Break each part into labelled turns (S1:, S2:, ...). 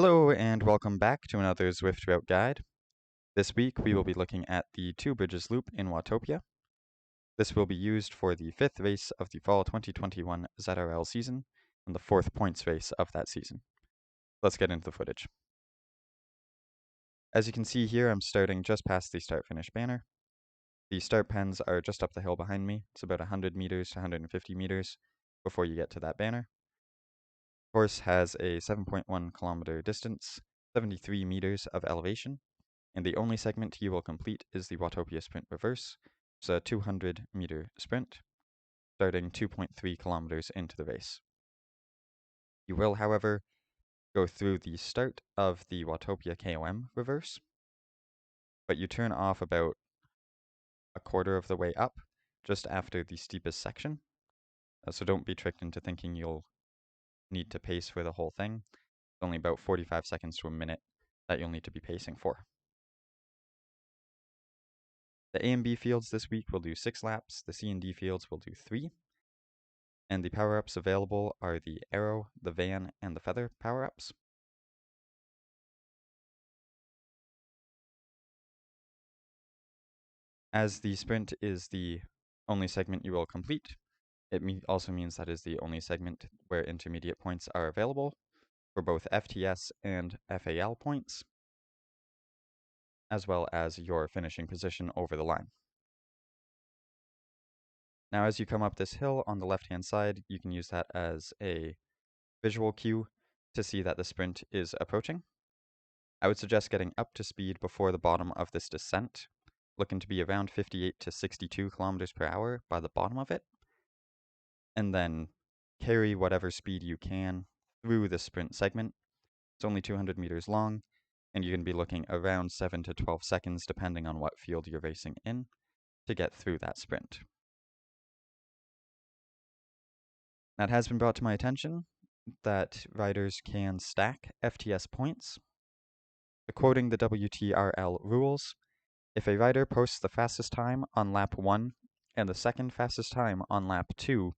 S1: Hello and welcome back to another Zwift Route Guide. This week we will be looking at the Two Bridges Loop in Watopia. This will be used for the 5th race of the fall 2021 ZRL season and the 4th points race of that season. Let's get into the footage. As you can see here, I'm starting just past the start-finish banner. The start pens are just up the hill behind me. It's about 100 meters to 150 meters before you get to that banner. The course has a 7.1 kilometer distance, 73 meters of elevation, and the only segment you will complete is the Watopia Sprint Reverse. It's a 200-meter sprint, starting 2.3 kilometers into the race. You will, however, go through the start of the Watopia KOM Reverse, but you turn off about a quarter of the way up, just after the steepest section. So don't be tricked into thinking you'll need to pace for the whole thing. It's only about 45 seconds to a minute that you'll need to be pacing for. The A and B fields this week will do 6 laps, the C and D fields will do 3, and the power-ups available are the arrow, the van, and the feather power-ups. As the sprint is the only segment you will complete, it also means that is the only segment where intermediate points are available for both FTS and FAL points, as well as your finishing position over the line. Now as you come up this hill on the left-hand side, you can use that as a visual cue to see that the sprint is approaching. I would suggest getting up to speed before the bottom of this descent, looking to be around 58 to 62 kilometers per hour by the bottom of it, and then carry whatever speed you can through the sprint segment. It's only 200 meters long, and you're going to be looking around 7 to 12 seconds depending on what field you're racing in to get through that sprint. Now it has been brought to my attention that riders can stack FTS points. Quoting the WTRL rules, if a rider posts the fastest time on lap 1 and the second fastest time on lap 2,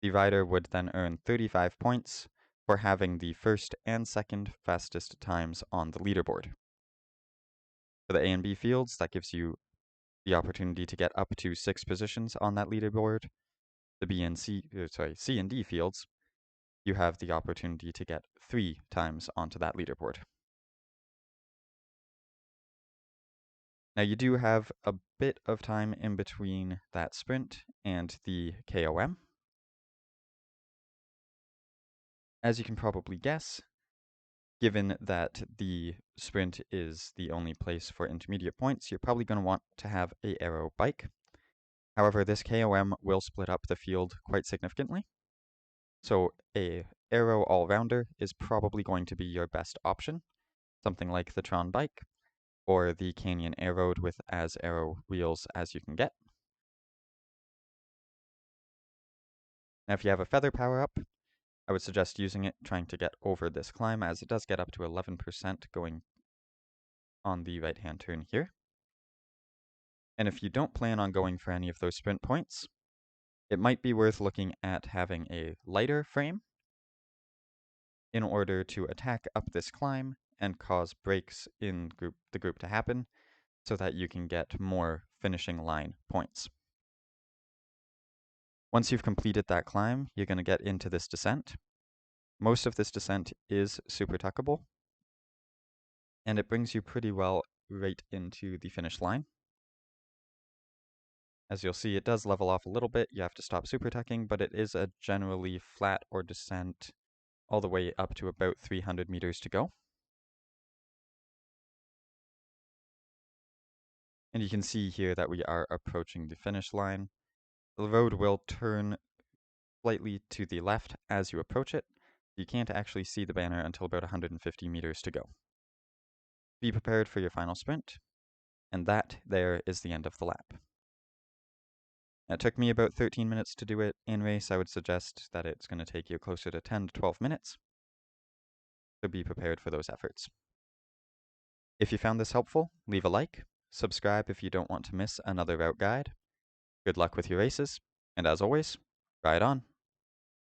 S1: the rider would then earn 35 points for having the first and second fastest times on the leaderboard. For the A and B fields, that gives you the opportunity to get up to 6 positions on that leaderboard. The C and D fields, you have the opportunity to get 3 times onto that leaderboard. Now you do have a bit of time in between that sprint and the KOM. As you can probably guess, given that the sprint is the only place for intermediate points, you're probably going to want to have a aero bike. However, this KOM will split up the field quite significantly. So a aero all-rounder is probably going to be your best option, something like the Tron bike, or the Canyon Aeroad with as aero wheels as you can get. Now if you have a feather power-up, I would suggest using it trying to get over this climb, as it does get up to 11% going on the right-hand turn here. And if you don't plan on going for any of those sprint points, it might be worth looking at having a lighter frame in order to attack up this climb and cause breaks in the group to happen so that you can get more finishing line points. Once you've completed that climb, you're going to get into this descent. Most of this descent is super tuckable, and it brings you pretty well right into the finish line. As you'll see, it does level off a little bit. You have to stop super tucking, but it is a generally flat or descent all the way up to about 300 meters to go. And you can see here that we are approaching the finish line. The road will turn slightly to the left as you approach it. You can't actually see the banner until about 150 meters to go. Be prepared for your final sprint, and that there is the end of the lap. It took me about 13 minutes to do it. In race, I would suggest that it's going to take you closer to 10 to 12 minutes. So be prepared for those efforts. If you found this helpful, leave a like, subscribe if you don't want to miss another route guide. Good luck with your races, and as always, ride on!